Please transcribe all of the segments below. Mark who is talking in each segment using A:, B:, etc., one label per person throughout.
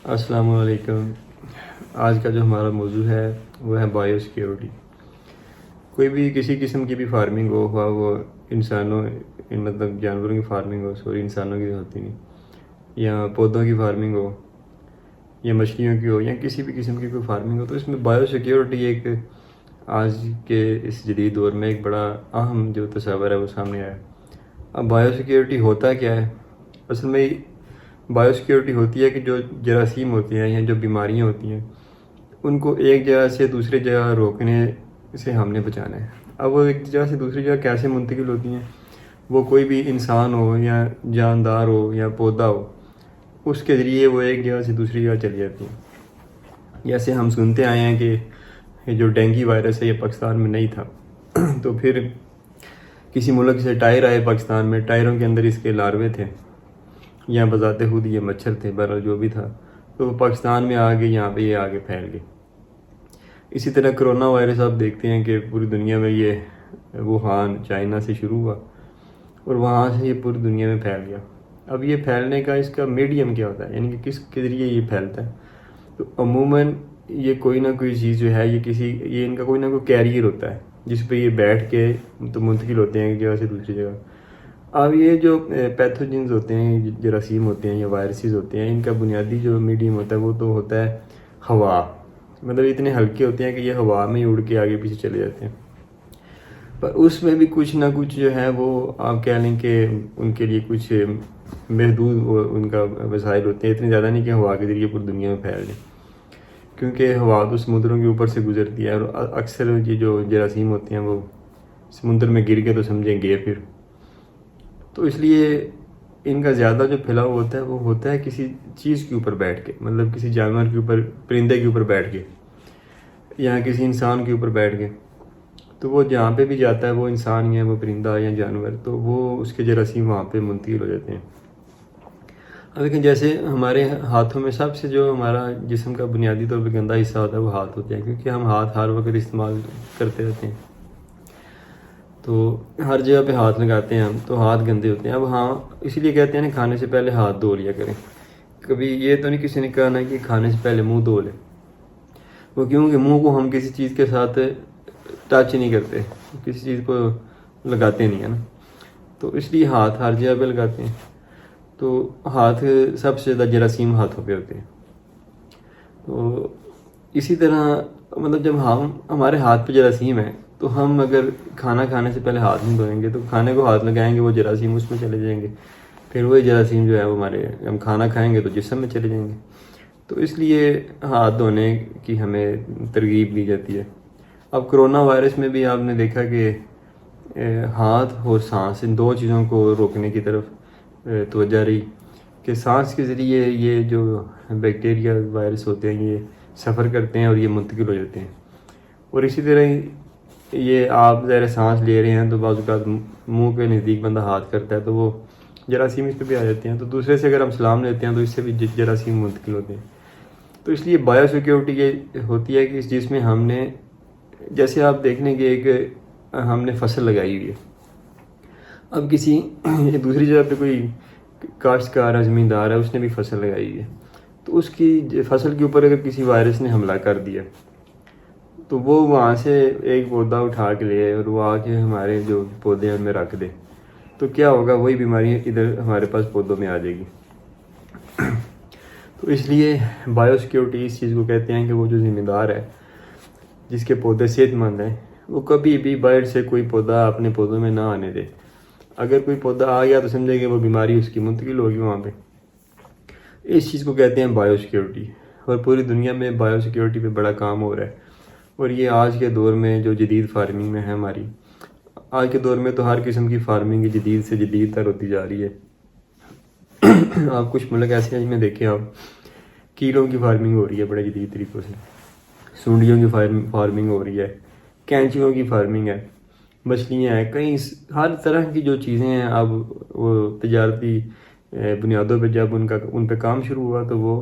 A: السلام علیکم۔ آج کا جو ہمارا موضوع ہے وہ ہے بایو سیکیورٹی۔ کوئی بھی کسی قسم کی بھی فارمنگ ہوا وہ انسانوں مطلب جانوروں کی فارمنگ ہو، سوری انسانوں کی ہوتی نہیں، یا پودوں کی فارمنگ ہو یا مچھلیوں کی ہو یا کسی بھی قسم کی کوئی فارمنگ ہو، تو اس میں بایو سیکیورٹی ایک آج کے اس جدید دور میں ایک بڑا اہم جو تصور ہے وہ سامنے آیا۔ اب بایو سیکیورٹی ہوتا کیا ہے؟ اصل میں بایو سیکیورٹی ہوتی ہے کہ جو جراثیم ہوتے ہیں یا جو بیماریاں ہوتی ہیں ان کو ایک جگہ سے دوسری جگہ روکنے سے ہم نے بچانا ہے۔ اب وہ ایک جگہ سے دوسری جگہ کیسے منتقل ہوتی ہیں؟ وہ کوئی بھی انسان ہو یا جاندار ہو یا پودا ہو، اس کے ذریعے وہ ایک جگہ سے دوسری جگہ چلی جاتی ہیں۔ جیسے ہم سنتے آئے ہیں کہ یہ جو ڈینگی وائرس ہے یہ پاکستان میں نہیں تھا تو پھر کسی ملک سے ٹائر آئے پاکستان میں، ٹائروں کے اندر اس کے لاروے تھے یا بذات خود یہ مچھر تھے، بہرحال جو بھی تھا، تو وہ پاکستان میں آ گئے، یہاں پہ یہ آگے پھیل گئے۔ اسی طرح کرونا وائرس آپ دیکھتے ہیں کہ پوری دنیا میں یہ ووہان چائنا سے شروع ہوا اور وہاں سے یہ پوری دنیا میں پھیل گیا۔ اب یہ پھیلنے کا اس کا میڈیم کیا ہوتا ہے، یعنی کہ کس کے ذریعے یہ پھیلتا ہے؟ تو عموماً یہ کوئی نہ کوئی چیز جو ہے یہ ان کا کوئی نہ کوئی کیریئر ہوتا ہے جس پہ یہ بیٹھ کے تو منتقل ہوتے ہیں ایک جگہ سے دوسری جگہ۔ اب یہ جو پیتھوجنز ہوتے ہیں، جراثیم ہوتے ہیں یا وائرسز ہوتے ہیں، ان کا بنیادی جو میڈیم ہوتا ہے وہ تو ہوتا ہے ہوا۔ مطلب اتنے ہلکے ہوتے ہیں کہ یہ ہوا میں اڑ کے آگے پیچھے چلے جاتے ہیں، پر اس میں بھی کچھ نہ کچھ جو ہے وہ آپ کہہ لیں کہ ان کے لیے کچھ محدود ان کا وسائل ہوتے ہیں، اتنے زیادہ نہیں کہ ہوا کے ذریعے پوری دنیا میں پھیل جائے، کیونکہ ہوا تو سمندروں کے اوپر سے گزرتی ہے اور اکثر یہ جو جراثیم ہوتے ہیں وہ سمندر میں گر کے تو سمجھیں گے پھر، تو اس لیے ان کا زیادہ جو پھیلاؤ ہوتا ہے وہ ہوتا ہے کسی چیز کے اوپر بیٹھ کے، مطلب کسی جانور کے اوپر، پرندے کے اوپر بیٹھ کے یا کسی انسان کے اوپر بیٹھ کے، تو وہ جہاں پہ بھی جاتا ہے وہ انسان یا وہ پرندہ یا جانور، تو وہ اس کے جراثیم وہاں پہ منتقل ہو جاتے ہیں۔ اب لیکن جیسے ہمارے ہاتھوں میں سب سے جو ہمارا جسم کا بنیادی طور پہ گندا حصہ ہوتا ہے وہ ہاتھ ہوتے ہیں، کیونکہ ہم ہاتھ ہر وقت استعمال کرتے رہتے ہیں، تو ہر جگہ پہ ہاتھ لگاتے ہیں ہم، تو ہاتھ گندے ہوتے ہیں۔ اب ہاں اسی لیے کہتے ہیں نا کھانے سے پہلے ہاتھ دھو لیا کریں۔ کبھی یہ تو نہیں کسی نے کہا نا کہ کھانے سے پہلے منہ دھو لیں، وہ کیوں کہ منہ کو ہم کسی چیز کے ساتھ ٹچ نہیں کرتے، کسی چیز کو لگاتے نہیں ہیں نا، تو اس لیے ہاتھ ہر جگہ پہ لگاتے ہیں۔ تو ہاتھ سب سے زیادہ جراثیم ہاتھوں پہ ہوتے ہیں۔ تو اسی طرح مطلب جب ہمارے ہاتھ پہ جراثیم ہے تو ہم اگر کھانا کھانے سے پہلے ہاتھ نہیں دھوئیں گے تو کھانے کو ہاتھ لگائیں گے، وہ جراثیم اس میں چلے جائیں گے، پھر وہی جراثیم جو ہے وہ ہم کھانا کھائیں گے تو جسم میں چلے جائیں گے۔ تو اس لیے ہاتھ دھونے کی ہمیں ترغیب دی جاتی ہے۔ اب کرونا وائرس میں بھی آپ نے دیکھا کہ ہاتھ اور سانس، ان دو چیزوں کو روکنے کی طرف توجہ رہی کہ سانس کے ذریعے یہ جو بیکٹیریا وائرس ہوتے ہیں یہ سفر کرتے ہیں اور یہ منتقل ہو جاتے ہیں، اور اسی طرح یہ آپ ظاہر سانس لے رہے ہیں تو بعض اوقات منہ کے نزدیک بندہ ہاتھ کرتا ہے تو وہ جراثیم اس پہ بھی آ جاتے ہیں، تو دوسرے سے اگر ہم سلام لیتے ہیں تو اس سے بھی جراثیم منتقل ہوتے ہیں۔ تو اس لیے بایو سیکیورٹی یہ ہوتی ہے کہ جس میں ہم نے، جیسے آپ دیکھنے کے ایک ہم نے فصل لگائی ہوئی ہے، اب کسی دوسری جگہ پہ کوئی کاشتکار ہے، زمیندار ہے، اس نے بھی فصل لگائی ہوئی ہے، تو اس کی فصل کے اوپر اگر کسی وائرس نے حملہ کر دیا تو وہ وہاں سے ایک پودا اٹھا کے لے اور وہ آ کے ہمارے جو پودے ہیں ان میں رکھ دے، تو کیا ہوگا؟ وہی بیماری ادھر ہمارے پاس پودوں میں آ جائے گی۔ تو اس لیے بایو سیکیورٹی اس چیز کو کہتے ہیں کہ وہ جو ذمہ دار ہے جس کے پودے صحت مند ہیں وہ کبھی بھی باہر سے کوئی پودا اپنے پودوں میں نہ آنے دے۔ اگر کوئی پودا آ گیا تو سمجھے کہ وہ بیماری اس کی منتقل ہوگی وہاں پہ۔ اس چیز کو کہتے ہیں بایو سیکیورٹی، اور پوری دنیا میں بایو سیکیورٹی پہ بڑا کام ہو رہا ہے، اور یہ آج کے دور میں جو جدید فارمنگ میں ہے ہماری، آج کے دور میں تو ہر قسم کی فارمنگ جدید سے جدید تر ہوتی جا رہی ہے۔ آپ کچھ ملک ایسے ہیں جن میں دیکھیں آپ کیڑوں کی فارمنگ ہو رہی ہے بڑے جدید طریقوں سے، سونڈیوں کی فارمنگ ہو رہی ہے، کینچیوں کی فارمنگ ہے، مچھلیاں ہیں، کئی ہر طرح کی جو چیزیں ہیں۔ اب وہ تجارتی بنیادوں پہ جب ان پہ کام شروع ہوا تو وہ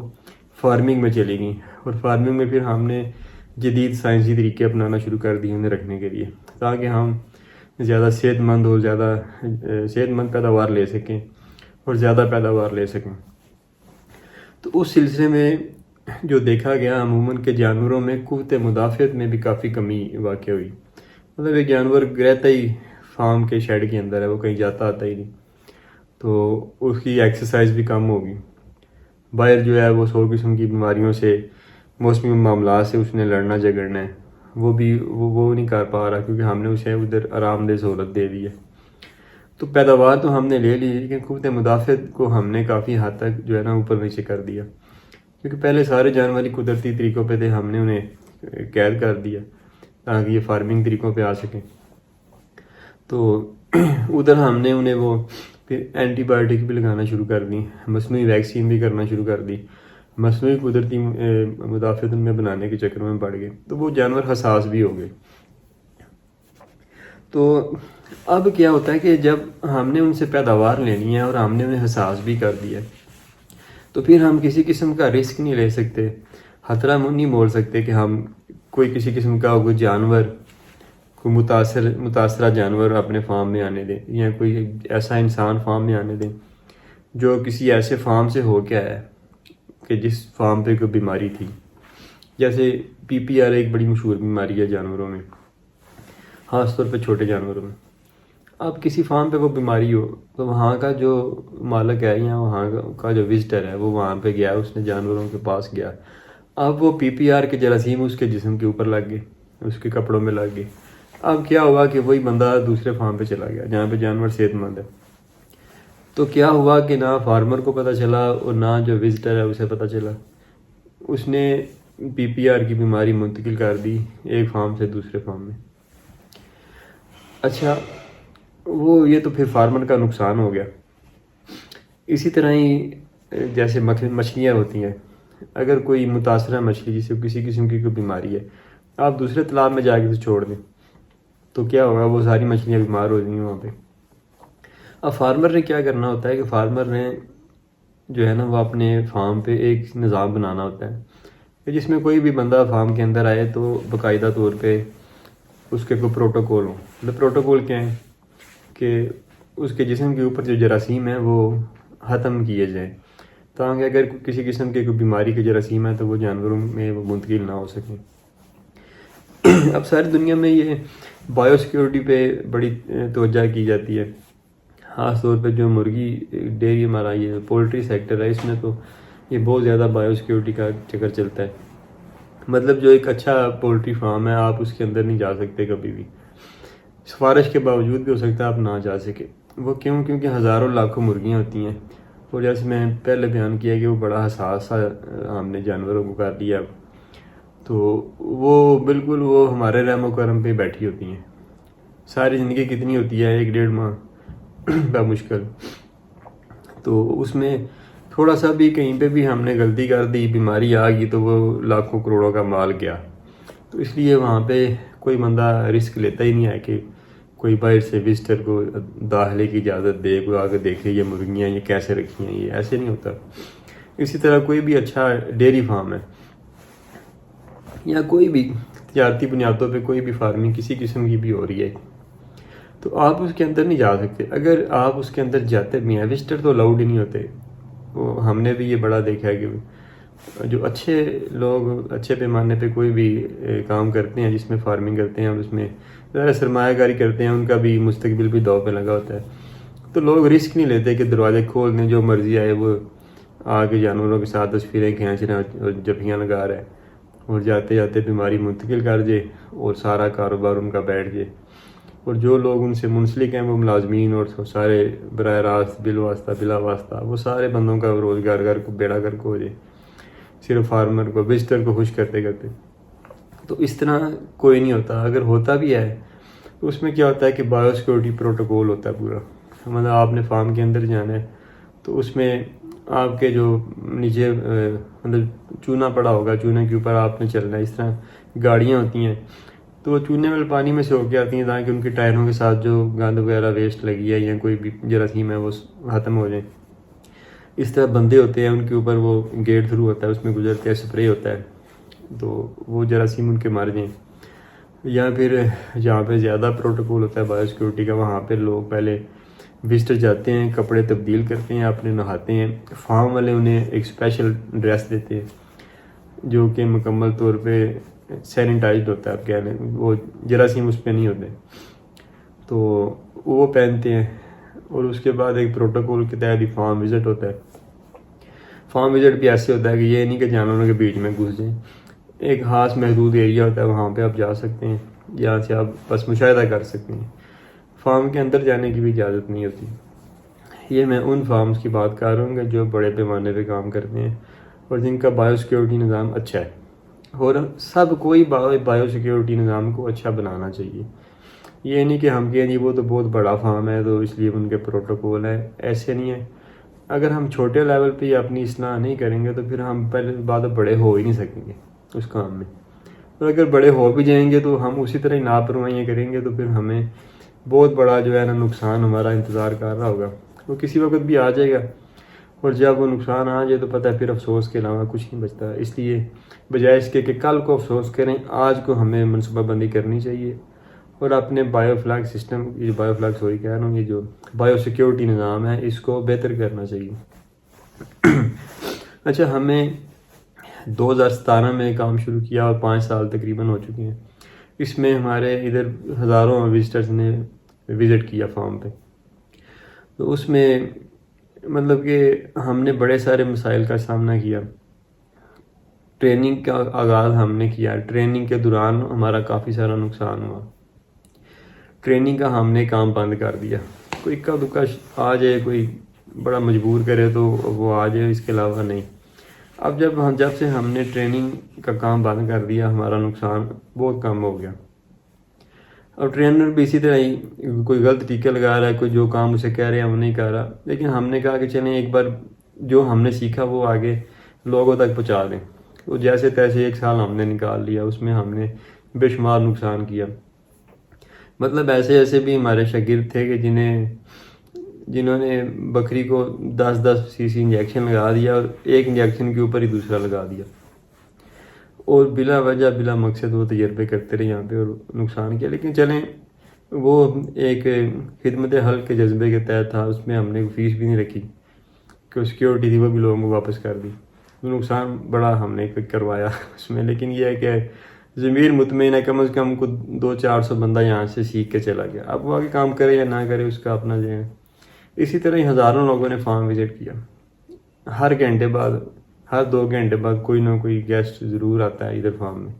A: فارمنگ میں چلی گئیں، اور فارمنگ میں پھر ہم نے جدید سائنسی طریقے اپنانا شروع کر دیے انہیں رکھنے کے لیے، تاکہ ہم زیادہ صحت مند اور زیادہ صحت مند پیداوار لے سکیں اور زیادہ پیداوار لے سکیں۔ تو اس سلسلے میں جو دیکھا گیا عموماً کہ جانوروں میں قوت مدافعت میں بھی کافی کمی واقع ہوئی. مطلب ایک جانور رہتا ہی فارم کے شیڈ کے اندر ہے، وہ کہیں جاتا آتا ہی نہیں، تو اس کی ایکسرسائز بھی کم ہوگی. باہر جو ہے وہ 100 قسم کی بیماریوں سے، موسمی معاملات سے اس نے لڑنا جھگڑنا ہے، وہ نہیں کر پا رہا کیونکہ ہم نے اسے ادھر آرام دہ سہولت دے دی ہے. تو پیداوار تو ہم نے لے لی، لیکن قوت مدافعت کو ہم نے کافی حد تک جو ہے نا اوپر نیچے کر دیا، کیونکہ پہلے سارے جانور ہی قدرتی طریقوں پہ تھے، ہم نے انہیں قید کر دیا تاکہ یہ فارمنگ طریقوں پہ آ سکیں. تو ادھر ہم نے انہیں وہ پھر اینٹی بایوٹک بھی لگانا شروع کر دی، مصنوعی ویکسین بھی کرنا شروع کر دی، مصنوعی قدرتی مدافعت ان میں بنانے کے چکر میں پڑ گئے، تو وہ جانور حساس بھی ہو گئے. تو اب کیا ہوتا ہے کہ جب ہم نے ان سے پیداوار لینی ہے اور ہم نے انہیں حساس بھی کر دیا، تو پھر ہم کسی قسم کا رسک نہیں لے سکتے، خطرہ نہیں بول سکتے کہ ہم کوئی کسی قسم کا کوئی جانور، کوئی متاثرہ جانور اپنے فارم میں آنے دیں، یا کوئی ایسا انسان فارم میں آنے دیں جو کسی ایسے فارم سے ہو کے آیا ہے کہ جس فارم پہ کوئی بیماری تھی. جیسے PPR ایک بڑی مشہور بیماری ہے جانوروں میں، خاص طور پہ چھوٹے جانوروں میں. اب کسی فارم پہ وہ بیماری ہو تو وہاں کا جو مالک ہے یا وہاں کا جو وزٹر ہے وہ وہاں پہ گیا، اس نے جانوروں کے پاس گیا، اب وہ PPR کے جراثیم اس کے جسم کے اوپر لگ گئے، اس کے کپڑوں میں لگ گئے. اب کیا ہوا کہ وہی بندہ دوسرے فارم پہ چلا گیا جہاں پہ جانور صحت مند ہے. تو کیا ہوا کہ نہ فارمر کو پتہ چلا اور نہ جو وزٹر ہے اسے پتہ چلا، اس نے PPR کی بیماری منتقل کر دی ایک فارم سے دوسرے فارم میں. اچھا، یہ تو پھر فارمر کا نقصان ہو گیا. اسی طرح ہی جیسے مچھلیاں ہوتی ہیں، اگر کوئی متاثرہ مچھلی جسے کسی قسم کی کوئی بیماری ہے آپ دوسرے تالاب میں جا کے اسے چھوڑ دیں تو کیا ہوگا، وہ ساری مچھلیاں بیمار ہو جائیں گی وہاں پہ. اب فارمر نے کیا کرنا ہوتا ہے کہ فارمر نے جو ہے نا وہ اپنے فارم پہ ایک نظام بنانا ہوتا ہے کہ جس میں کوئی بھی بندہ فارم کے اندر آئے تو باقاعدہ طور پہ اس کے کوئی پروٹوکول ہوں. مطلب پروٹوکول کیا ہے کہ اس کے جسم کے اوپر جو جراثیم ہیں وہ ختم کیے جائیں تاکہ اگر کسی قسم کی کوئی بیماری کے جراثیم ہے تو وہ جانوروں میں وہ منتقل نہ ہو سکیں. اب ساری دنیا میں یہ بایو سیکیورٹی پہ بڑی توجہ کی جاتی ہے، خاص طور پہ جو مرغی ڈیری ہمارا یہ پولٹری سیکٹر ہے، اس میں تو یہ بہت زیادہ بایو سیکیورٹی کا چکر چلتا ہے. مطلب جو ایک اچھا پولٹری فارم ہے آپ اس کے اندر نہیں جا سکتے کبھی بھی، سفارش کے باوجود بھی ہو سکتا ہے آپ نہ جا سکے. وہ کیونکہ ہزاروں لاکھوں مرغیاں ہوتی ہیں، اور جیسے میں پہلے بیان کیا کہ وہ بڑا حساس سا ہم نے جانوروں کو کر دیا، تو وہ بالکل وہ ہمارے رحم و کرم پہ بیٹھی ہوتی ہیں. ساری زندگی کتنی ہوتی ہے، 1-1.5 ماہ بمشکل. تو اس میں تھوڑا سا بھی کہیں پہ بھی ہم نے غلطی کر دی، بیماری آ گئی تو وہ لاکھوں کروڑوں کا مال گیا. تو اس لیے وہاں پہ کوئی بندہ رسک لیتا ہی نہیں ہے کہ کوئی باہر سے وزٹر کو داخلے کی اجازت دے، کوئی آگے دیکھے یہ مرغیاں یہ کیسے رکھی ہیں، یہ ایسے نہیں ہوتا. اسی طرح کوئی بھی اچھا ڈیری فارم ہے یا کوئی بھی تجارتی بنیادوں پہ کوئی بھی فارمنگ کسی قسم کی بھی ہو رہی ہے تو آپ اس کے اندر نہیں جا سکتے. اگر آپ اس کے اندر جاتے بھی ہیں، وزٹر تو الاؤڈ ہی نہیں ہوتے. وہ ہم نے بھی یہ بڑا دیکھا ہے کہ جو اچھے لوگ اچھے پیمانے پہ کوئی بھی کام کرتے ہیں جس میں فارمنگ کرتے ہیں اور اس میں ذرا سرمایہ کاری کرتے ہیں، ان کا بھی مستقبل بھی داؤ پہ لگا ہوتا ہے. تو لوگ رسک نہیں لیتے کہ دروازے کھول دیں، جو مرضی آئے وہ آ کے جانوروں کے ساتھ تصویریں کھینچ رہے ہیں اور جفیاں لگا رہے ہیں اور جاتے جاتے بیماری منتقل کر جائے اور سارا کاروبار ان کا بیٹھ جائے. اور جو لوگ ان سے منسلک ہیں وہ ملازمین اور سارے براہ راست بالواسطہ بلا واسطہ وہ سارے بندوں کا روزگار گھر کو بیڑا گھر کو ہو جائے، صرف فارمر کو وزٹر کو خوش کرتے کرتے. تو اس طرح کوئی نہیں ہوتا. اگر ہوتا بھی ہے تو اس میں کیا ہوتا ہے کہ بایو سیکورٹی پروٹوکول ہوتا ہے پورا. مطلب آپ نے فارم کے اندر جانا ہے تو اس میں آپ کے جو نیچے مطلب چونا پڑا ہوگا، چونے کے اوپر آپ نے چلنا ہے. اس طرح گاڑیاں ہوتی ہیں تو وہ چونے والے پانی میں سے ہو کے آتی ہیں تاکہ ان کے ٹائروں کے ساتھ جو گند وغیرہ ویسٹ لگی ہے یا کوئی بھی جراثیم ہے وہ ختم ہو جائیں. اس طرح بندے ہوتے ہیں ان کے اوپر وہ گیٹ تھرو ہوتا ہے، اس میں گزرتے ہیں، اسپرے ہوتا ہے تو وہ جراثیم ان کے مر جائیں. یا پھر جہاں پہ زیادہ پروٹوکول ہوتا ہے بایو سیکورٹی کا وہاں پہ لوگ پہلے وزٹر جاتے ہیں، کپڑے تبدیل کرتے ہیں، اپنے نہاتے ہیں، فارم والے انہیں ایک اسپیشل ڈریس دیتے ہیں جو کہ مکمل طور پہ سینیٹائزڈ ہوتا ہے، آپ کہہ لیں وہ جراثیم اس پہ نہیں ہوتے، تو وہ پہنتے ہیں. اور اس کے بعد ایک پروٹوکول کے تحت ہی فارم وزٹ ہوتا ہے. فارم وزٹ بھی ایسے ہوتا ہے کہ یہ نہیں کہ جانوروں کے بیچ میں گھس جائیں، ایک خاص محدود ایریا ہوتا ہے، وہاں پہ آپ جا سکتے ہیں، جہاں سے آپ بس مشاہدہ کر سکتے ہیں، فارم کے اندر جانے کی بھی اجازت نہیں ہوتی. یہ میں ان فارمز کی بات کر رہا ہوں کہ جو بڑے پیمانے پہ کام کرتے ہیں اور جن کا بایو سیکیورٹی نظام اچھا ہے، اور سب کوئی بایو سیکیورٹی نظام کو اچھا بنانا چاہیے. یہ نہیں کہ ہم کہیں جی وہ تو بہت بڑا فارم ہے تو اس لیے ان کے پروٹوکول ہے، ایسے نہیں ہے. اگر ہم چھوٹے لیول پہ اپنی اصلاح نہیں کریں گے تو پھر ہم پہلے بات بڑے ہو ہی نہیں سکیں گے اس کام میں. اور اگر بڑے ہو بھی جائیں گے تو ہم اسی طرح ہی لاپرواہیاں کریں گے تو پھر ہمیں بہت بڑا جو ہے نا نقصان ہمارا انتظار کر رہا ہوگا. وہ کسی وقت بھی آ جائے گا، اور جب وہ نقصان آ جائے تو پتہ ہے پھر افسوس کے علاوہ کچھ نہیں بچتا. اس لیے بجائے اس کے کہ کل کو افسوس کریں، آج کو ہمیں منصوبہ بندی کرنی چاہیے اور اپنے بایو فلیگ سسٹم، یہ بایو فلیگ سوری کہہ رہا ہوں، یہ جو بایو سیکیورٹی نظام ہے اس کو بہتر کرنا چاہیے. اچھا، ہمیں 2017 میں کام شروع کیا اور 5 سال تقریباً ہو چکے ہیں. اس میں ہمارے ادھر ہزاروں وزٹرز نے وزٹ کیا فارم پہ. تو اس میں مطلب کہ ہم نے بڑے سارے مسائل کا سامنا کیا. ٹریننگ کا آغاز ہم نے کیا، ٹریننگ کے دوران ہمارا کافی سارا نقصان ہوا. ٹریننگ کا ہم نے کام بند کر دیا. کوئی اکا دکا آ جائے، کوئی بڑا مجبور کرے تو وہ آ جائے، اس کے علاوہ نہیں. اب جب سے ہم نے ٹریننگ کا کام بند کر دیا ہمارا نقصان بہت کم ہو گیا. اور ٹرینر بھی اسی طرح ہی کوئی غلط ٹیکے لگا رہا ہے، کوئی جو کام اسے کہہ رہے ہیں وہ نہیں کر رہا. لیکن ہم نے کہا کہ چلیں ایک بار جو ہم نے سیکھا وہ آگے لوگوں تک پہنچا دیں. تو جیسے تیسے 1 سال ہم نے نکال لیا، اس میں ہم نے بے شمار نقصان کیا. مطلب ایسے بھی ہمارے شاگرد تھے کہ جنہوں نے بکری کو 10 cc انجیکشن لگا دیا اور ایک انجیکشن کے اوپر ہی دوسرا لگا دیا، اور بلا وجہ بلا مقصد وہ تجربے کرتے رہے یہاں پہ اور نقصان کیا. لیکن چلیں وہ ایک خدمت حل کے جذبے کے تحت تھا، اس میں ہم نے فیس بھی نہیں رکھی کہ سیکیورٹی تھی وہ بھی لوگوں کو واپس کر دی. نقصان بڑا ہم نے کروایا اس میں، لیکن یہ ہے کہ ضمیر مطمئن ہے، کم از کم کو 200-400 بندہ یہاں سے سیکھ کے چلا گیا. اب وہ آگے کام کرے یا نہ کرے اس کا اپنا جو ہے. اسی طرح ہی ہزاروں لوگوں نے فارم وزٹ کیا. ہر گھنٹے بعد، ہر 2 گھنٹے بعد کوئی نہ کوئی گیسٹ ضرور آتا ہے ادھر فارم میں.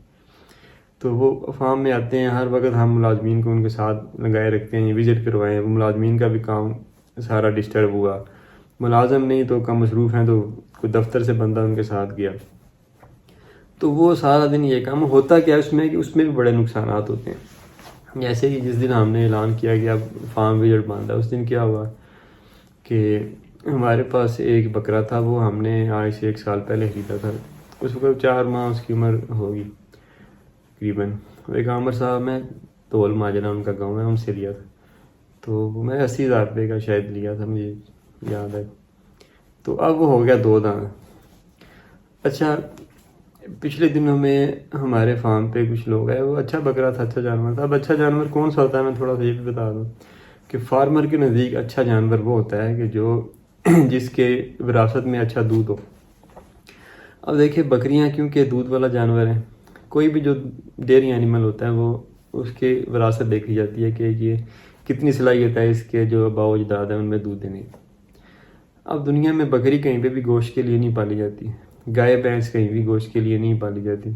A: تو وہ فارم میں آتے ہیں، ہر وقت ہم ملازمین کو ان کے ساتھ لگائے رکھتے ہیں، وزٹ کروائے ہیں. وہ ملازمین کا بھی کام سارا ڈسٹرب ہوا. ملازم نہیں تو کم مصروف ہیں تو کوئی دفتر سے بندہ ان کے ساتھ گیا. تو وہ سارا دن یہ کام ہوتا کیا اس میں کہ اس میں بھی بڑے نقصانات ہوتے ہیں. جیسے کہ جس دن ہم نے اعلان کیا کہ اب فارم وزٹ بند ہے، اس دن کیا ہوا کہ ہمارے پاس ایک بکرا تھا، وہ ہم نے آج سے 1 سال پہلے خریدا تھا. اس وقت 4 ماہ اس کی عمر ہوگی تقریباً. ایک عامر صاحب میں تول ماجرا ان کا گاؤں ہے، ان سے لیا تھا. تو میں 80,000 روپے کا شاید لیا تھا، مجھے یاد ہے. تو اب وہ ہو گیا 2 دانت. اچھا، پچھلے دنوں میں ہمارے فارم پہ کچھ لوگ آئے، وہ اچھا بکرا تھا، اچھا جانور تھا. اب اچھا جانور کون سا ہوتا ہے میں تھوڑا سا یہ بھی بتا دوں کہ فارمر کے نزدیک اچھا جانور وہ ہوتا ہے کہ جس کے وراثت میں اچھا دودھ ہو. اب دیکھیں بکریاں کیونکہ دودھ والا جانور ہے، کوئی بھی جو ڈیری اینیمل ہوتا ہے وہ اس کے وراثت دیکھی جاتی ہے کہ یہ کتنی صلاحیت ہے اس کے جو آباء و اجداد ہیں ان میں دودھ دینے. اب دنیا میں بکری کہیں پہ بھی گوشت کے لیے نہیں پالی جاتی، گائے بھینس کہیں بھی گوشت کے لیے نہیں پالی جاتی.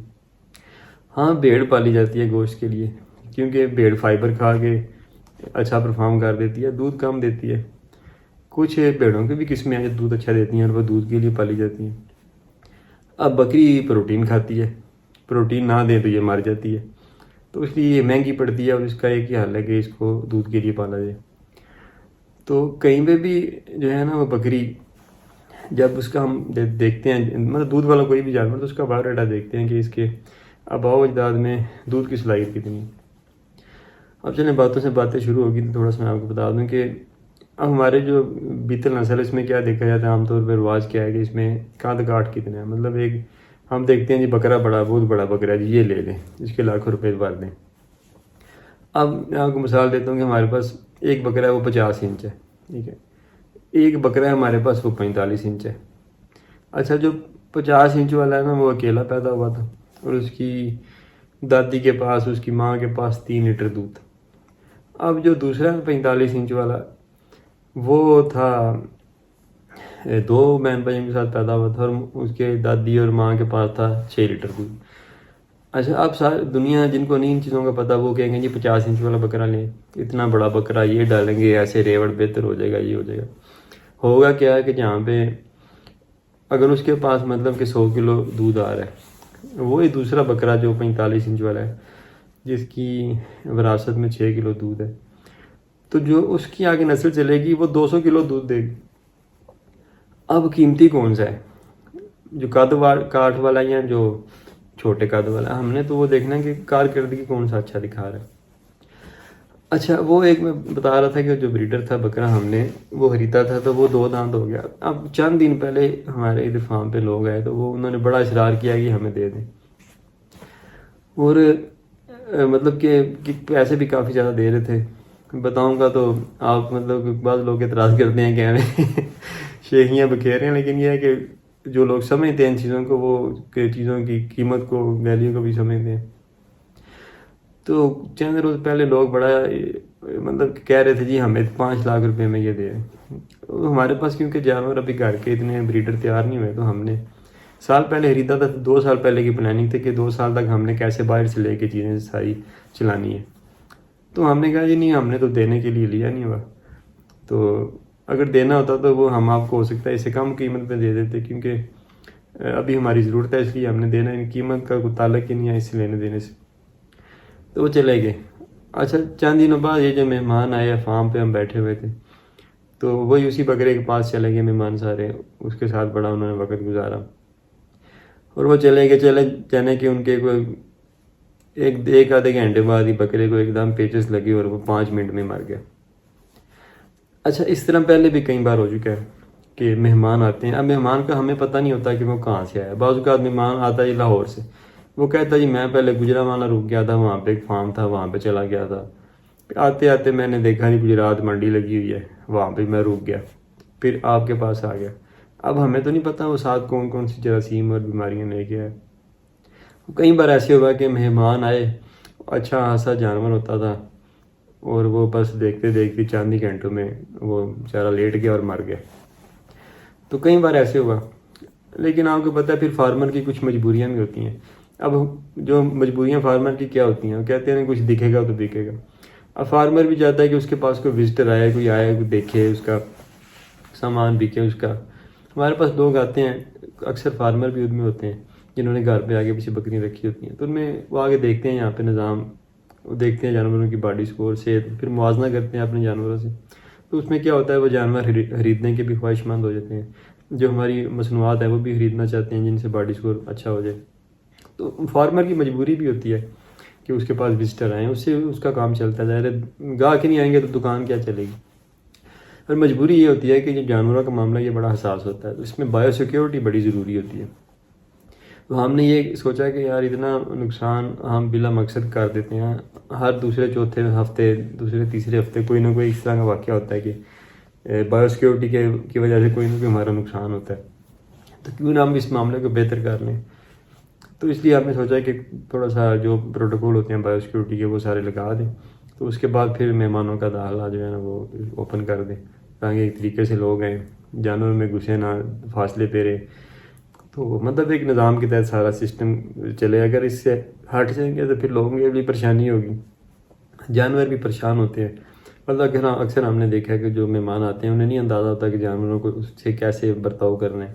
A: ہاں بھیڑ پالی جاتی ہے گوشت کے لیے، کیونکہ بھیڑ فائبر کھا کے اچھا پرفارم کر دیتی ہے، دودھ کم دیتی ہے. کچھ بھیڑوں کی بھی قسمیں ہیں جو دودھ اچھا دیتی ہیں اور وہ دودھ کے لیے پالی جاتی ہیں. اب بکری پروٹین کھاتی ہے، پروٹین نہ دیں تو یہ مر جاتی ہے، تو اس لیے یہ مہنگی پڑتی ہے اور اس کا ایک ہی حل ہے کہ اس کو دودھ کے لیے پالا جائے. تو کہیں پہ بھی جو ہے نا وہ بکری جب اس کا ہم دیکھتے ہیں، مطلب دودھ والا کوئی بھی جانور تو اس کا بایو ڈاٹا دیکھتے ہیں کہ اس کے آباء و اجداد میں دودھ کی صلاحیت کتنی ہے. اب چلیں باتوں سے باتیں شروع ہوگی تو تھوڑا سا میں آپ کو بتا دوں کہ اب ہمارے جو بیتل نسل اس میں کیا دیکھا جاتا ہے عام طور پہ رواج کیا ہے کہ اس میں کاند کاٹ کتنے ہیں. مطلب ایک ہم دیکھتے ہیں جی بکرا بہت بڑا بکرا ہے جی، یہ لے لیں، اس کے لاکھوں روپے بھر دیں. اب میں آپ کو مثال دیتا ہوں کہ ہمارے پاس ایک بکرا ہے وہ 50 انچ ہے، ٹھیک ہے. ایک بکرا ہے ہمارے پاس، وہ 45 انچ ہے. اچھا جو 50 انچ والا ہے نا، وہ اکیلا پیدا ہوا تھا، اور اس کی دادی کے پاس، اس کی ماں کے پاس 3 لیٹر دودھ. اب جو دوسرا 45 انچ والا، وہ تھا 2 بہن بھائیوں کے ساتھ پیدا ہوا تھا، اور اس کے دادی اور ماں کے پاس تھا 6 لیٹر دودھ. اچھا اب ساری دنیا جن کو نہیں ان چیزوں کا پتہ، وہ کہیں گے جی 50 انچ والا بکرا لیں، اتنا بڑا بکرا، یہ ڈالیں گے ایسے ریوڑ بہتر ہو جائے گا، یہ ہو جائے گا. ہوگا کیا ہے کہ جہاں پہ اگر اس کے پاس مطلب کہ 100 کلو دودھ آ رہا ہے، وہی دوسرا بکرا جو 45 انچ والا ہے، جس کی وراثت میں 6 کلو دودھ ہے، تو جو اس کی آگے نسل چلے گی وہ 200 کلو دودھ دے گی. اب قیمتی کون سا ہے، جو کاٹ والا یا جو چھوٹے قد والا؟ ہم نے تو وہ دیکھنا کہ کارکردگی کون سا اچھا دکھا رہا ہے. اچھا وہ ایک میں بتا رہا تھا کہ جو بریڈر تھا بکرا ہم نے وہ خریدا تھا، تو وہ 2 دانت ہو گیا. اب چند دن پہلے ہمارے ادھر فارم پہ لوگ آئے، تو وہ انہوں نے بڑا اصرار کیا کہ ہمیں دے دیں، اور مطلب کہ پیسے بھی کافی زیادہ دے رہے تھے. بتاؤں گا تو آپ مطلب بعض لوگ اعتراض کرتے ہیں کہ ہمیں شیخیاں بکھیر رہے ہیں، لیکن یہ ہے کہ جو لوگ سمجھتے ہیں ان چیزوں کو، وہ چیزوں کی قیمت کو، ویلیو کو بھی سمجھتے ہیں. تو چند روز پہلے لوگ بڑا مطلب کہہ رہے تھے جی ہمیں 5 لاکھ روپے میں یہ دے. ہمارے پاس کیونکہ جانور ابھی گھر کے اتنے بریڈر تیار نہیں ہوئے، تو ہم نے سال پہلے خریدا تھا. 2 سال پہلے کی پلاننگ تھی کہ 2 سال تک ہم نے کیسے باہر سے لے کے چیزیں ساری چلانی ہے. تو ہم نے کہا جی نہیں، ہم نے تو دینے کے لیے لیا نہیں ہوا، تو اگر دینا ہوتا تو وہ ہم آپ کو ہو سکتا ہے اس سے کم قیمت پہ دے دیتے، کیونکہ ابھی ہماری ضرورت ہے، اس لیے ہم نے دینا. قیمت کا کوئی تعلق ہی نہیں ہے اس سے لینے دینے سے. تو وہ چلے گئے. اچھا چند دنوں بعد یہ جو مہمان آئے فارم پہ، ہم بیٹھے ہوئے تھے، تو وہی اسی بکرے کے پاس چلے گئے مہمان سارے، اس کے ساتھ بڑا انہوں نے وقت گزارا. اور وہ چلے جانے کہ ان کے کوئی ایک آدھے گھنٹے بعد ہی بکرے کو ایک دم پیچس لگی اور وہ 5 منٹ میں مر گیا. اچھا اس طرح پہلے بھی کئی بار ہو چکا ہے کہ مہمان آتے ہیں. اب مہمان کا ہمیں پتہ نہیں ہوتا کہ وہ کہاں سے آیا. بعض اوقات مہمان آتا ہے لاہور سے، وہ کہتا جی میں پہلے گجرانوالہ رک گیا تھا، وہاں پہ ایک فارم تھا وہاں پہ چلا گیا تھا، آتے آتے میں نے دیکھا نہیں گجرات منڈی لگی ہوئی ہے، وہاں پہ میں رک گیا، پھر آپ کے پاس آ گیا. اب ہمیں تو نہیں پتہ وہ ساتھ کون کون سی جراثیم اور بیماریاں لے کے آئے. کئی بار ایسے ہوا کہ مہمان آئے، اچھا خاصا جانور ہوتا تھا، اور وہ بس دیکھتے دیکھتے چند ہی گھنٹوں میں وہ بیچارہ لیٹ گیا اور مر گیا. تو کئی بار ایسے ہوا. لیکن آپ کو پتہ ہے پھر فارمر کی کچھ مجبوریاں بھی ہوتی ہیں. اب جو مجبوریاں فارمر کی کیا ہوتی ہیں، وہ کہتے ہیں کچھ دکھے گا تو بکے گا. اب فارمر بھی چاہتا ہے کہ اس کے پاس کوئی وزٹر آئے، کوئی آئے، کوئی دیکھے، اس کا سامان بکے اس کا. ہمارے پاس لوگ آتے ہیں، اکثر فارمر بھی ان میں ہوتے ہیں جنہوں نے گھر پہ آگے پیچھے بکری رکھی ہوتی ہیں، تو ان میں وہ آگے دیکھتے ہیں یہاں پہ نظام، وہ دیکھتے ہیں جانوروں کی باڈی سکور سے، پھر موازنہ کرتے ہیں اپنے جانوروں سے. تو اس میں کیا ہوتا ہے، وہ جانور خریدنے کے بھی خواہش مند ہو جاتے ہیں. جو ہماری مصنوعات ہیں وہ بھی خریدنا چاہتے ہیں جن سے باڈی سکور اچھا ہو جائے. تو فارمر کی مجبوری بھی ہوتی ہے کہ اس کے پاس وزٹر آئیں، اس سے اس کا کام چلتا ہے. ظاہر گاہک نہیں آئیں گے تو دکان کیا چلے گی. اور مجبوری یہ ہوتی ہے کہ جو جانوروں کا معاملہ یہ بڑا حساس ہوتا ہے، اس میں بایو سیکیورٹی بڑی ضروری ہوتی ہے. تو ہم نے یہ سوچا کہ یار اتنا نقصان ہم بلا مقصد کر دیتے ہیں. ہر دوسرے چوتھے ہفتے، دوسرے تیسرے ہفتے کوئی نہ کوئی اس طرح کا واقعہ ہوتا ہے کہ بایو سیکیورٹی کی وجہ سے کوئی نہ کوئی ہمارا نقصان ہوتا ہے. تو کیوں نہ ہم اس معاملے کو بہتر کر لیں. تو اس لیے ہم نے سوچا کہ تھوڑا سا جو پروٹوکول ہوتے ہیں بایو سیکیورٹی کے وہ سارے لگا دیں. تو اس کے بعد پھر مہمانوں کا داخلہ جو ہے نا وہ اوپن کر دیں، تاکہ ایک طریقے سے لوگ ہیں جانوروں میں گھسے نہ، فاصلے پہ رہے. تو مطلب ایک نظام کے تحت سارا سسٹم چلے. اگر اس سے ہٹ جائیں گے تو پھر لوگوں کی بھی پریشانی ہوگی، جانور بھی پریشان ہوتے ہیں. مطلب اکثر ہم نے دیکھا ہے کہ جو مہمان آتے ہیں انہیں نہیں اندازہ ہوتا کہ جانوروں کو اس سے کیسے برتاؤ کرنا ہے.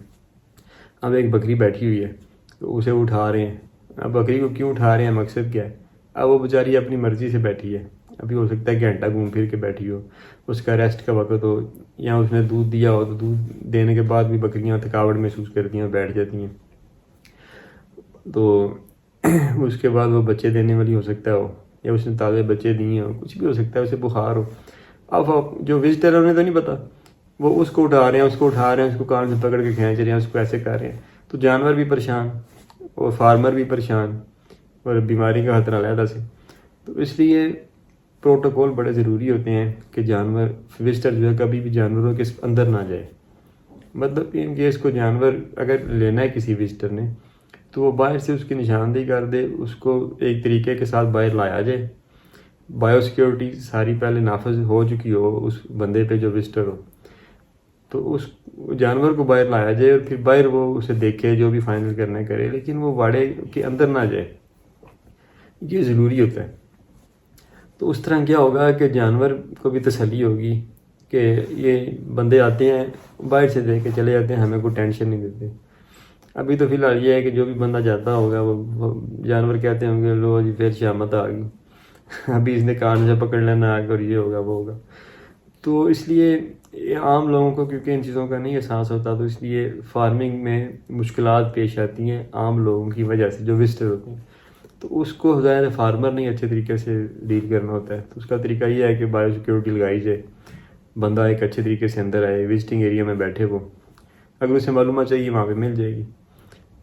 A: اب ایک بکری بیٹھی ہوئی ہے تو اسے اٹھا رہے ہیں. اب بکری کو کیوں اٹھا رہے ہیں، مقصد کیا ہے؟ اب وہ بیچاری اپنی مرضی سے بیٹھی ہے. ابھی ہو سکتا ہے گھنٹہ گھوم پھر کے بیٹھی ہو، اس کا ریسٹ کا وقت ہو، یا اس نے دودھ دیا ہو، تو دودھ دینے کے بعد بھی بکریاں تھکاوٹ محسوس کرتی ہیں، بیٹھ جاتی ہیں. تو اس کے بعد وہ بچے دینے والی ہو سکتا ہو، یا اس نے تازے بچے دیے ہوں، کچھ بھی ہو سکتا ہے، اسے بخار ہو. اب جو وزٹر ہے انہیں تو نہیں پتہ، وہ اس کو اٹھا رہے ہیں، اس کو اٹھا رہے ہیں، اس کو کان سے پکڑ کے کھینچ رہے ہیں، اس کو ایسے کر رہے ہیں. تو جانور بھی پریشان اور فارمر بھی پریشان، اور بیماری کا خطرہ علیحدہ سے. تو اس لیے پروٹوکول بڑے ضروری ہوتے ہیں کہ جانور وزٹر جو ہے کبھی بھی جانوروں کے اندر نہ جائے. مطلب ان کیس کو جانور اگر لینا ہے کسی وزٹر نے تو وہ باہر سے اس کی نشاندہی کر دے, اس کو ایک طریقے کے ساتھ باہر لایا جائے, بایو سیکیورٹی ساری پہلے نافذ ہو چکی ہو اس بندے پہ جو وزٹر ہو, تو اس جانور کو باہر لایا جائے اور پھر باہر وہ اسے دیکھے, جو بھی فائنل کرنا کرے, لیکن وہ واڑے کے اندر نہ جائے. یہ ضروری ہوتا ہے. تو اس طرح کیا ہوگا کہ جانور کو بھی تسلی ہوگی کہ یہ بندے آتے ہیں باہر سے دیکھ کے چلے جاتے ہیں, ہمیں کوئی ٹینشن نہیں دیتے. ابھی تو فی الحال یہ ہے کہ جو بھی بندہ جاتا ہوگا وہ جانور کہتے ہوں گے لو جی پھر شامت آ گئی, ابھی اس نے کان سے پکڑ لینا آ کر, یہ ہوگا وہ ہوگا. تو اس لیے عام لوگوں کو کیونکہ ان چیزوں کا نہیں احساس ہوتا, تو اس لیے فارمنگ میں مشکلات پیش آتی ہیں عام لوگوں کی وجہ سے جو وزٹر ہوتے ہیں. تو اس کو ظاہر فارمر نہیں اچھے طریقے سے ڈیل کرنا ہوتا ہے. تو اس کا طریقہ یہ ہے کہ بایو سیکیورٹی لگائی جائے, بندہ ایک اچھے طریقے سے اندر آئے, وزٹنگ ایریا میں بیٹھے, وہ اگر اسے معلومات چاہیے وہاں پہ مل جائے گی.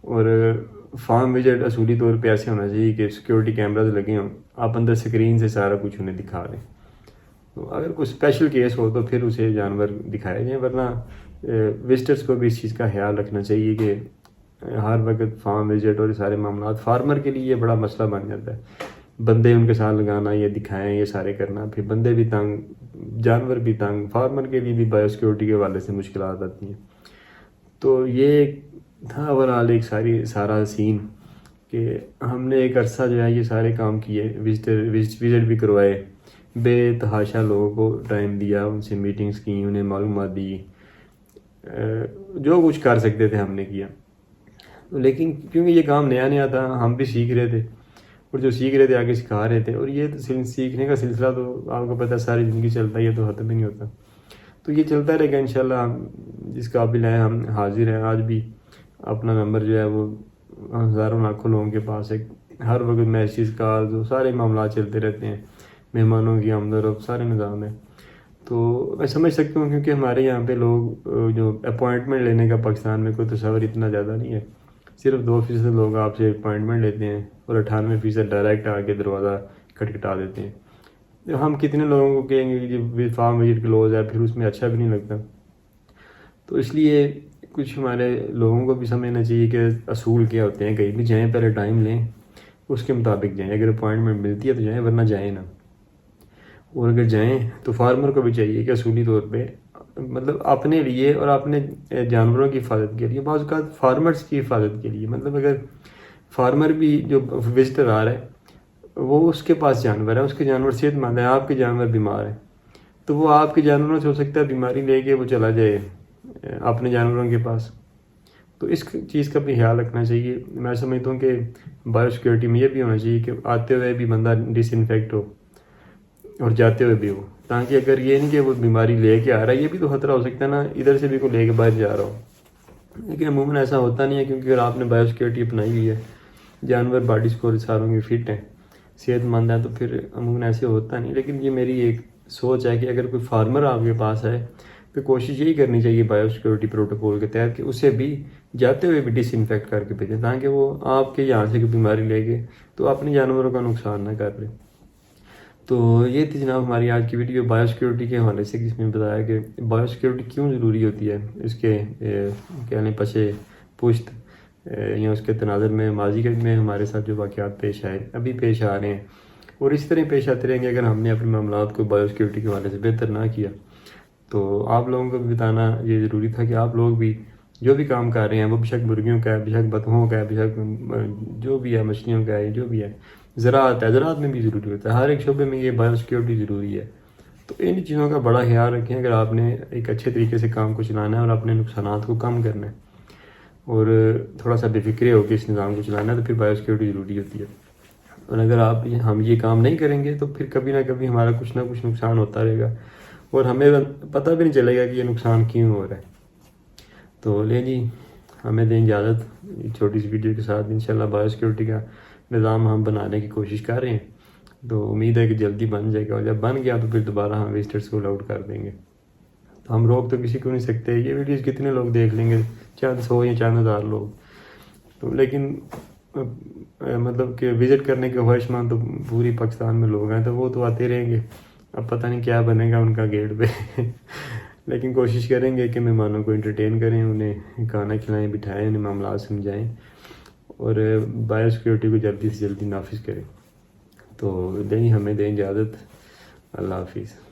A: اور فارم وزٹ اصولی طور پہ ایسے ہونا چاہیے کہ سیکیورٹی کیمراز لگے ہوں, آپ اندر اسکرین سے سارا کچھ انہیں دکھا دیں. تو اگر کوئی اسپیشل کیس ہو تو پھر اسے جانور دکھائے جائیں, ورنہ وزٹرس کو بھی اس چیز کا خیال رکھنا چاہیے کہ ہر وقت فارم وزٹ اور یہ سارے معاملات فارمر کے لیے یہ بڑا مسئلہ بن جاتا ہے. بندے ان کے ساتھ لگانا, یہ دکھائیں, یہ سارے کرنا, پھر بندے بھی تنگ, جانور بھی تنگ, فارمر کے لیے بھی بایو سیکیورٹی کے حوالے سے مشکلات آتی ہیں. تو یہ تھا اوورآل ایک سارا سین کہ ہم نے ایک عرصہ جو ہے یہ سارے کام کیے, وزٹ بھی کروائے, بے تحاشا لوگوں کو ٹائم دیا, ان سے میٹنگز کی, انہیں معلومات دی, جو کچھ کر سکتے تھے ہم نے کیا. لیکن کیونکہ یہ کام نیا تھا, ہم بھی سیکھ رہے تھے, اور جو سیکھ رہے تھے آگے سکھا رہے تھے, اور یہ سیکھنے کا سلسلہ تو آپ کو پتہ ساری زندگی چلتا ہے, یہ تو ختم ہی نہیں ہوتا. تو یہ چلتا رہے گا انشاءاللہ. جس قابل ہیں ہم حاضر ہیں آج بھی. اپنا نمبر جو ہے وہ ہزاروں لاکھوں لوگوں کے پاس ہے, ہر وقت میسیج کال, جو سارے معاملات چلتے رہتے ہیں, مہمانوں کی آمد و رفت, سارے نظام ہیں. تو میں سمجھ سکتا ہوں کیونکہ ہمارے یہاں پہ لوگ جو اپوائنٹمنٹ لینے کا پاکستان میں کوئی تصور اتنا زیادہ نہیں ہے. صرف 2% لوگ آپ سے اپوائنٹمنٹ لیتے ہیں اور 98% ڈائریکٹ آ کے دروازہ کھٹکھٹا دیتے ہیں. ہم کتنے لوگوں کو کہیں گے کہ فارم وزٹ کلوز ہے, پھر اس میں اچھا بھی نہیں لگتا. تو اس لیے کچھ ہمارے لوگوں کو بھی سمجھنا چاہیے کہ اصول کیا ہوتے ہیں. کہیں بھی جائیں پہلے ٹائم لیں, اس کے مطابق جائیں. اگر اپوائنٹمنٹ ملتی ہے تو جائیں, ورنہ جائیں نہ. اور اگر جائیں تو فارمر کو بھی چاہیے کہ اصولی طور پہ مطلب اپنے لیے اور اپنے جانوروں کی حفاظت کے لیے, بعض اوقات فارمرز کی حفاظت کے لیے, مطلب اگر فارمر بھی جو وزٹر آ رہا ہے وہ اس کے پاس جانور ہے, اس کے جانور صحت مند ہے, آپ کے جانور بیمار ہیں, تو وہ آپ کے جانوروں سے ہو سکتا ہے بیماری لے کے وہ چلا جائے اپنے جانوروں کے پاس. تو اس چیز کا بھی خیال رکھنا چاہیے. میں سمجھتا ہوں کہ بایو سیکیورٹی میں یہ بھی ہونا چاہیے کہ آتے ہوئے بھی بندہ ڈس انفیکٹ ہو اور جاتے ہوئے بھی ہو, تاکہ اگر یہ نہیں کہ وہ بیماری لے کے آ رہا ہے, یہ بھی تو خطرہ ہو سکتا ہے نا ادھر سے بھی کوئی لے کے باہر جا رہا ہو. لیکن عموماً ایسا ہوتا نہیں ہے, کیونکہ اگر آپ نے بایو سیکیورٹی اپنائی ہوئی ہے, جانور باڈی اسکور ساروں کی فٹ ہیں, صحت مند ہے, تو پھر عموماً ایسے ہوتا نہیں. لیکن یہ میری ایک سوچ ہے کہ اگر کوئی فارمر آپ کے پاس ہے تو کوشش یہی کرنی چاہیے بایو سیکیورٹی پروٹوکول کے تحت کہ اسے بھی جاتے ہوئے بھی ڈس انفیکٹ کر کے بھیجیں, تاکہ وہ آپ کے یہاں سے کوئی بیماری لے گئے تو اپنے جانوروں کا نقصان نہ کر لے. تو یہ تھی جناب ہماری آج کی ویڈیو بایو سیکیورٹی کے حوالے سے, جس میں بتایا کہ بایو سیکیورٹی کیوں ضروری ہوتی ہے. اس کے کہنے پسے پشت یا اس کے تناظر میں ماضی میں ہمارے ساتھ جو واقعات پیش آئے, ابھی پیش آ رہے ہیں, اور اس طرح پیش آتے رہیں گے اگر ہم نے اپنے معاملات کو بایو سیکیورٹی کے حوالے سے بہتر نہ کیا. تو آپ لوگوں کو بھی بتانا یہ ضروری تھا کہ آپ لوگ بھی جو بھی کام کر رہے ہیں, وہ بے شک مرغیوں کا ہے, بے شک بطخوں کا ہے, بے شک جو بھی ہے مچھلیوں کا ہے, جو بھی ہے, زراعت ہے, زراعت میں بھی ضروری ہوتا ہے, ہر ایک شعبے میں یہ بایو سیکیورٹی ضروری ہے. تو ان چیزوں کا بڑا خیال رکھیں اگر آپ نے ایک اچھے طریقے سے کام کو چلانا ہے اور اپنے نقصانات کو کم کرنا ہے, اور تھوڑا سا بے فکرے ہو کے اس نظام کو چلانا ہے, تو پھر بایو سیکیورٹی ضروری ہوتی ہے. اور اگر ہم یہ کام نہیں کریں گے تو پھر کبھی نہ کبھی ہمارا کچھ نہ کچھ نقصان ہوتا رہے گا, اور ہمیں پتہ بھی نہیں چلے گا کہ یہ نقصان کیوں ہو رہا ہے. تو لیں جی, ہمیں دیں اجازت چھوٹی سی ویڈیو کے ساتھ. انشاءاللہ بایو سیکیورٹی کا نظام ہم بنانے کی کوشش کر رہے ہیں, تو امید ہے کہ جلدی بن جائے گا, اور جب بن گیا تو پھر دوبارہ ہم وزٹرس کو الاؤڈ کر دیں گے. تو ہم روک تو کسی کو نہیں سکتے, یہ ویڈیوز کتنے لوگ دیکھ لیں گے, چند 100 یا چند ہزار لوگ. تو لیکن مطلب کہ وزٹ کرنے کے خواہشمند تو پوری پاکستان میں لوگ ہیں، تو وہ تو آتے رہیں گے. اب پتہ نہیں کیا بنے گا ان کا گیٹ پہ. لیکن کوشش کریں گے کہ مہمانوں کو انٹرٹین کریں، انہیں کھانا کھلائیں، بٹھائیں، انہیں معاملات سمجھائیں اور بایو سیکورٹی کو جلدی سے جلدی نافذ کریں. تو دیں ہمیں دیں اجازت. اللہ حافظ.